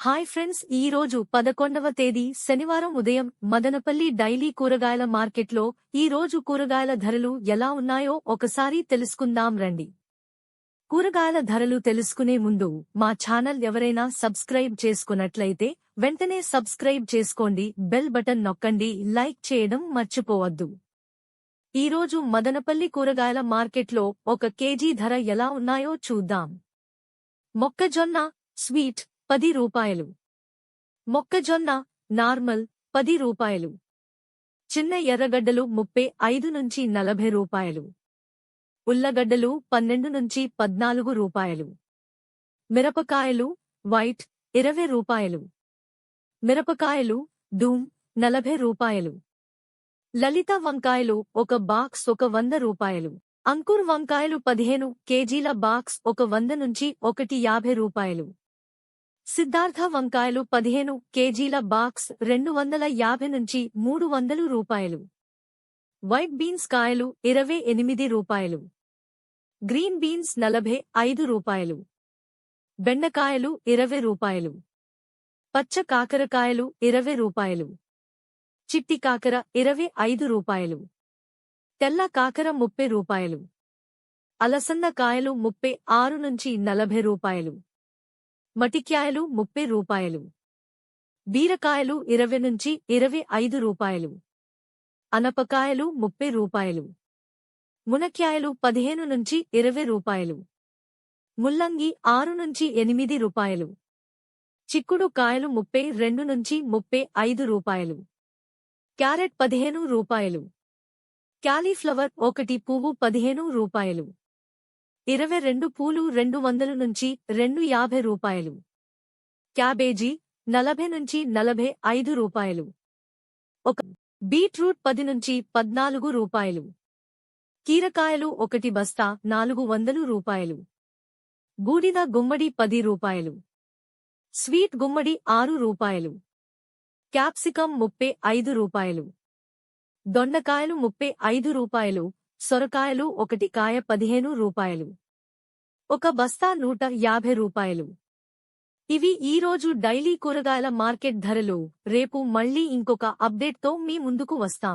Hi friends, ఈ రోజు 11వ తేదీ శనివారం ఉదయం మదనపల్లి డైలీ కూరగాయల మార్కెట్లో ఈ రోజు కూరగాయల ధరలు ఎలా ఉన్నాయో ఒకసారి తెలుసుకుందాం రండి. కూరగాయల ధరలు తెలుసుకునే ముందు మా ఛానల్ ఎవరైనా సబ్స్క్రైబ్ చేసుకున్నట్లయితే వెంటనే సబ్స్క్రైబ్ చేసుకోండి, బెల్ బటన్ నొక్కండి, లైక్ చేయడం మర్చిపోవద్దు. ఈ రోజు మదనపల్లి కూరగాయల మార్కెట్లో ఒక కేజీ ధర ఎలా ఉన్నాయో చూద్దాం. మొక్కజొన్న స్వీట్ 10 రూపాయలు. మొక్కజొన్న నార్మల్ 10 రూపాయలు. చిన్న ఎర్రగడ్డలు 35 నుంచి 40 రూపాయలు. ఉల్లగడ్డలు 12 నుంచి 14 రూపాయలు. మిరపకాయలు వైట్ 20 రూపాయలు. మిరపకాయలు డూమ్ 40 రూపాయలు. లలిత వంకాయలు ఒక బాక్స్ 100 రూపాయలు. అంకుర్ వంకాయలు 15 కేజీల బాక్స్ 100 నుంచి 150 రూపాయలు. సిద్ధార్థ వంకాయలు 15 కేజీల బాక్స్ 250 నుంచి 300 రూపాయలు. వైట్ బీన్స్ కాయలు 28 రూపాయలు. గ్రీన్ బీన్స్ 45 రూపాయలు. బెండకాయలు 20 రూపాయలు. పచ్చ కాకరకాయలు 20 రూపాయలు. చిట్టి కాకర 25 రూపాయలు. తెల్ల కాకర 30 రూపాయలు. అలసంద కాయలు 36 నుంచి 40 రూపాయలు. మటిక్యాయలు 30 రూపాయలు. బీరకాయలు 20 నుంచి 25 రూపాయలు. అనపకాయలు 30 రూపాయలు. మునక్కాయలు 15 నుంచి 20 రూపాయలు. ముల్లంగి 6 నుంచి 8 రూపాయలు. చిక్కుడు కాయలు 32 నుంచి 35 రూపాయలు. క్యారెట్ 15 రూపాయలు. క్యాలీఫ్లవర్ 1 పువ్వు 15 రూపాయలు. 22 పూలు 200 నుంచి 250 రూపాయలు. క్యాబేజీ 40 నుంచి 45 రూపాయలు. ఒక బీట్రూట్ 10 నుంచి 14 రూపాయలు. కీరకాయలు 1 బస్తా 400 రూపాయలు. బూడిద గుమ్మడి 10 రూపాయలు. స్వీట్ గుమ్మడి 6 రూపాయలు. క్యాప్సికం 35 రూపాయలు. దొండకాయలు 35 రూపాయలు. సొరకాయలు 1 కాయ 15 రూపాయలు. ఒక బస్తా 150 రూపాయలు. ఇవి ఈ రోజు డైలీ కూరగాయల మార్కెట్ ధరలు. రేపు మళ్ళీ ఇంకొక అప్డేట్తో మీ ముందుకు వస్తాం.